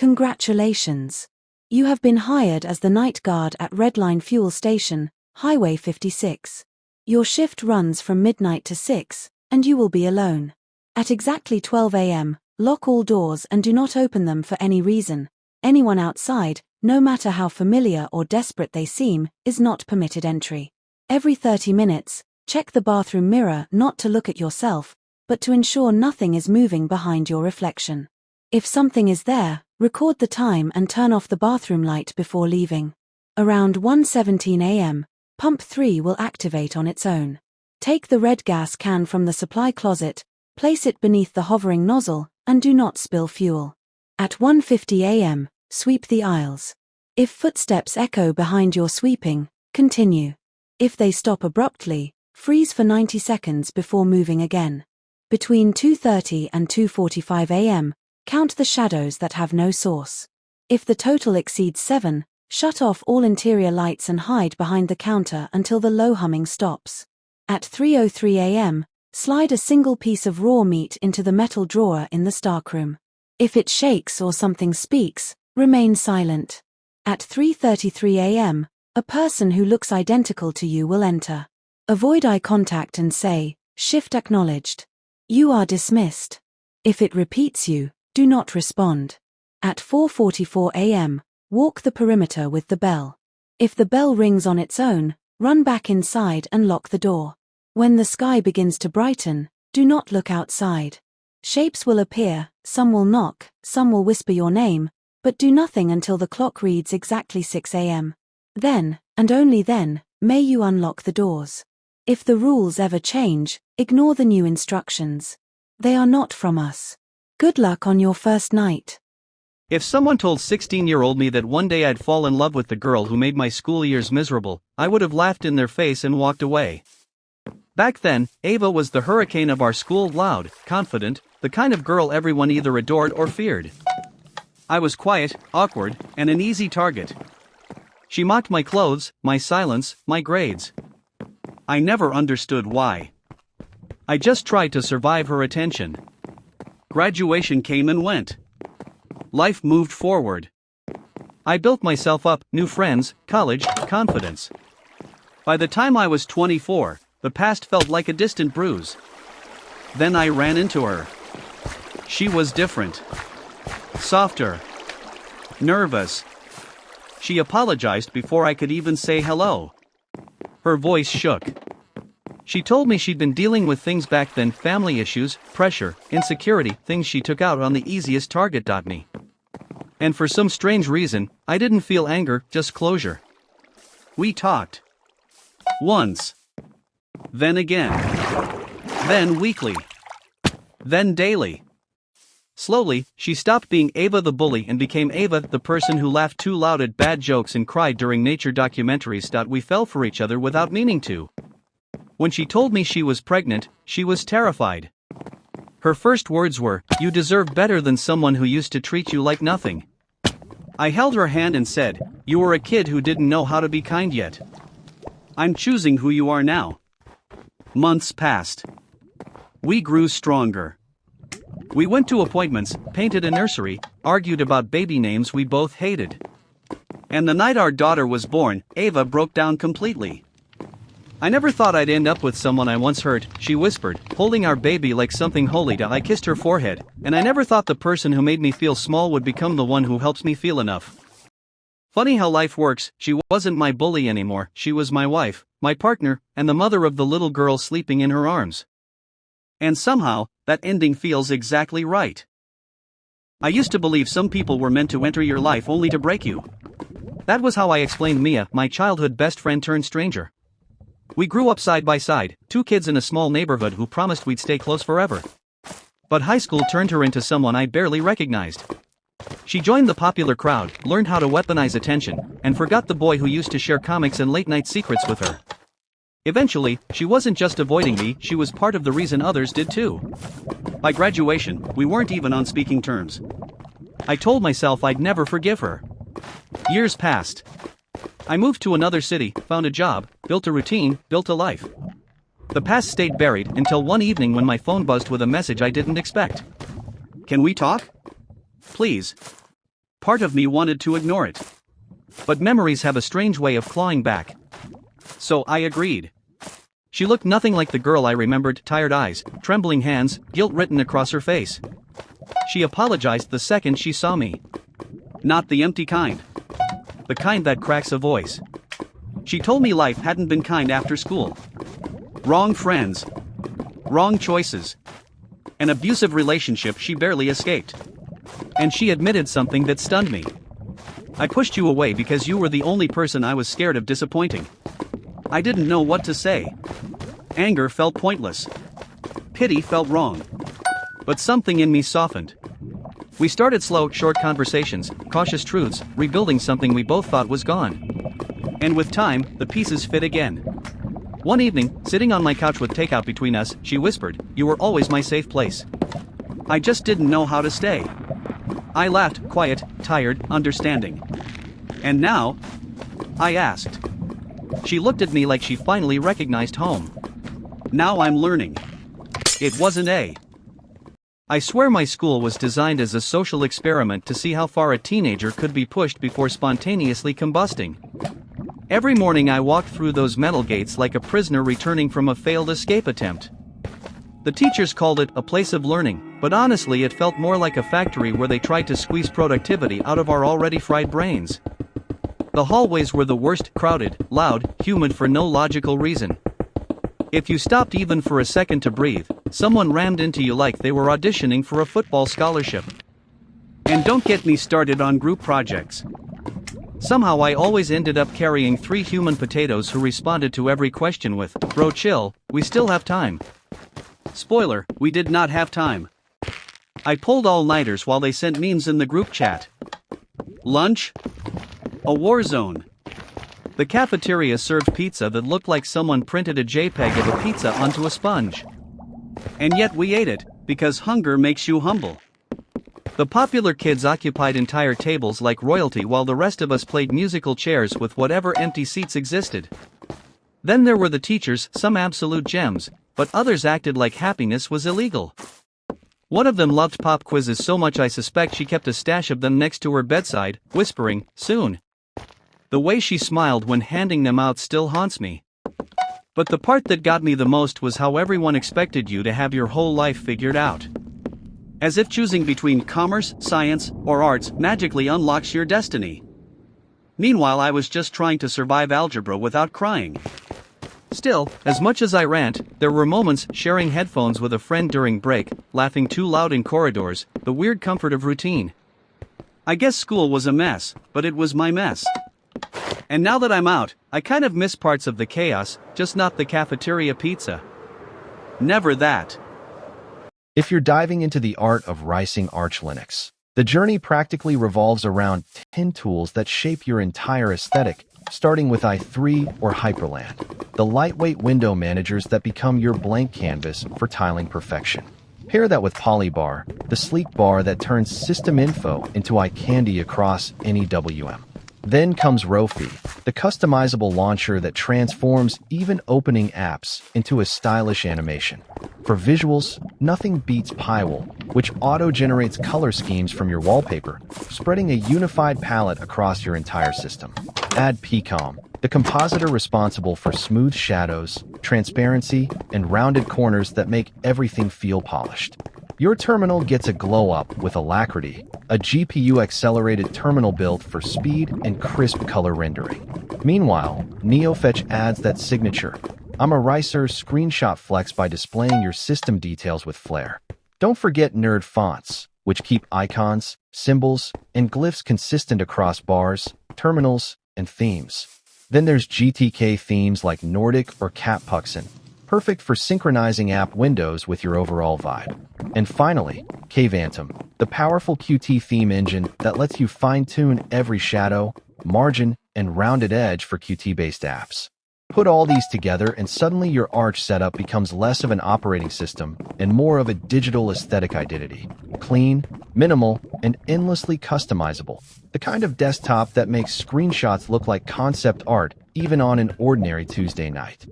Congratulations! You have been hired as the night guard at Redline Fuel Station, Highway 56. Your shift runs from midnight to 6, and you will be alone. At exactly 12 a.m., lock all doors and do not open them for any reason. Anyone outside, no matter how familiar or desperate they seem, is not permitted entry. Every 30 minutes, check the bathroom mirror not to look at yourself, but to ensure nothing is moving behind your reflection. If something is there, record the time and turn off the bathroom light before leaving. Around 1:17 a.m., pump 3 will activate on its own. Take the red gas can from the supply closet, place it beneath the hovering nozzle, and do not spill fuel. At 1:50 a.m., sweep the aisles. If footsteps echo behind your sweeping, continue. If they stop abruptly, freeze for 90 seconds before moving again. Between 2:30 and 2:45 a.m., count the shadows that have no source. If the total exceeds 7, shut off all interior lights and hide behind the counter until the low humming stops. At 3:03 a.m., slide a single piece of raw meat into the metal drawer in the stockroom. If it shakes or something speaks, remain silent. At 3:33 a.m., a person who looks identical to you will enter. Avoid eye contact and say, "Shift acknowledged." You are dismissed. If it repeats you, do not respond. At 4:44 a.m., walk the perimeter with the bell. If the bell rings on its own, run back inside and lock the door. When the sky begins to brighten, do not look outside. Shapes will appear, some will knock, some will whisper your name, but do nothing until the clock reads exactly 6 a.m. Then, and only then, may you unlock the doors. If the rules ever change, ignore the new instructions. They are not from us. Good luck on your first night. If someone told 16-year-old me that one day I'd fall in love with the girl who made my school years miserable, I would have laughed in their face and walked away. Back then, Ava was the hurricane of our school, loud, confident, the kind of girl everyone either adored or feared. I was quiet, awkward, and an easy target. She mocked my clothes, my silence, my grades. I never understood why. I just tried to survive her attention. Graduation came and went. Life moved forward. I built myself up, new friends, college, confidence. By the time I was 24, the past felt like a distant bruise. Then I ran into her. She was different. Softer. Nervous. She apologized before I could even say hello. Her voice shook. She told me she'd been dealing with things back then, family issues, pressure, insecurity, things she took out on the easiest target. Me. And for some strange reason, I didn't feel anger, just closure. We talked. Once. Then again. Then weekly. Then daily. Slowly, she stopped being Ava the bully and became Ava the person who laughed too loud at bad jokes and cried during nature documentaries. We fell for each other without meaning to. When she told me she was pregnant, she was terrified. Her first words were, "You deserve better than someone who used to treat you like nothing." I held her hand and said, "You were a kid who didn't know how to be kind yet. I'm choosing who you are now." Months passed. We grew stronger. We went to appointments, painted a nursery, argued about baby names we both hated. And the night our daughter was born, Ava broke down completely. "I never thought I'd end up with someone I once hurt," she whispered, holding our baby like something holy. I kissed her forehead, and I never thought the person who made me feel small would become the one who helps me feel enough. Funny how life works. She wasn't my bully anymore, she was my wife, my partner, and the mother of the little girl sleeping in her arms. And somehow, that ending feels exactly right. I used to believe some people were meant to enter your life only to break you. That was how I explained Mia, my childhood best friend turned stranger. We grew up side by side, two kids in a small neighborhood who promised we'd stay close forever. But high school turned her into someone I barely recognized. She joined the popular crowd, learned how to weaponize attention, and forgot the boy who used to share comics and late-night secrets with her. Eventually, she wasn't just avoiding me, she was part of the reason others did too. By graduation, we weren't even on speaking terms. I told myself I'd never forgive her. Years passed. I moved to another city, found a job, built a routine, built a life. The past stayed buried until one evening when my phone buzzed with a message I didn't expect. "Can we talk? Please." Part of me wanted to ignore it. But memories have a strange way of clawing back. So I agreed. She looked nothing like the girl I remembered, tired eyes, trembling hands, guilt written across her face. She apologized the second she saw me. Not the empty kind. The kind that cracks a voice. She told me life hadn't been kind after school. Wrong friends. Wrong choices. An abusive relationship she barely escaped. And she admitted something that stunned me. I pushed you away because you were the only person I was scared of disappointing. I didn't know what to say. Anger felt pointless. Pity felt wrong. But something in me softened. We started slow, short conversations, cautious truths, rebuilding something we both thought was gone. And with time, the pieces fit again. One evening, sitting on my couch with takeout between us, she whispered, "You were always my safe place." I just didn't know how to stay. I laughed, quiet, tired, understanding. "And now?" I asked. She looked at me like she finally recognized home. "Now I'm learning." It wasn't a. I swear my school was designed as a social experiment to see how far a teenager could be pushed before spontaneously combusting. Every morning I walked through those metal gates like a prisoner returning from a failed escape attempt. The teachers called it a place of learning, but honestly it felt more like a factory where they tried to squeeze productivity out of our already fried brains. The hallways were the worst, crowded, loud, humid for no logical reason. If you stopped even for a second to breathe, someone rammed into you like they were auditioning for a football scholarship. And don't get me started on group projects. Somehow I always ended up carrying 3 human potatoes who responded to every question with, "Bro, chill, we still have time." Spoiler, we did not have time. I pulled all-nighters while they sent memes in the group chat. Lunch? A war zone. The cafeteria served pizza that looked like someone printed a JPEG of a pizza onto a sponge. And yet we ate it, because hunger makes you humble. The popular kids occupied entire tables like royalty while the rest of us played musical chairs with whatever empty seats existed. Then there were the teachers, some absolute gems, but others acted like happiness was illegal. One of them loved pop quizzes so much I suspect she kept a stash of them next to her bedside, whispering, "Soon." The way she smiled when handing them out still haunts me. But the part that got me the most was how everyone expected you to have your whole life figured out. As if choosing between commerce, science, or arts magically unlocks your destiny. Meanwhile, I was just trying to survive algebra without crying. Still, as much as I rant, there were moments sharing headphones with a friend during break, laughing too loud in corridors, the weird comfort of routine. I guess school was a mess, but it was my mess. And now that I'm out, I kind of miss parts of the chaos, just not the cafeteria pizza. Never that. If you're diving into the art of ricing Arch Linux, the journey practically revolves around 10 tools that shape your entire aesthetic, starting with i3 or Hyperland, the lightweight window managers that become your blank canvas for tiling perfection. Pair that with Polybar, the sleek bar that turns system info into eye candy across any WM. Then comes Rofi, the customizable launcher that transforms even opening apps into a stylish animation. For visuals, nothing beats Pywall, which auto-generates color schemes from your wallpaper, spreading a unified palette across your entire system. Add Pcom, the compositor responsible for smooth shadows, transparency, and rounded corners that make everything feel polished. Your terminal gets a glow-up with Alacrity, a GPU-accelerated terminal built for speed and crisp color rendering. Meanwhile, NeoFetch adds that signature "I'm a Ricer" screenshot flex by displaying your system details with flair. Don't forget Nerd fonts, which keep icons, symbols, and glyphs consistent across bars, terminals, and themes. Then there's GTK themes like Nordic or Catpuxin, perfect for synchronizing app windows with your overall vibe. And finally, Caveantum, the powerful Qt theme engine that lets you fine-tune every shadow, margin, and rounded edge for Qt-based apps. Put all these together and suddenly your Arch setup becomes less of an operating system and more of a digital aesthetic identity. Clean, minimal, and endlessly customizable. The kind of desktop that makes screenshots look like concept art even on an ordinary Tuesday night.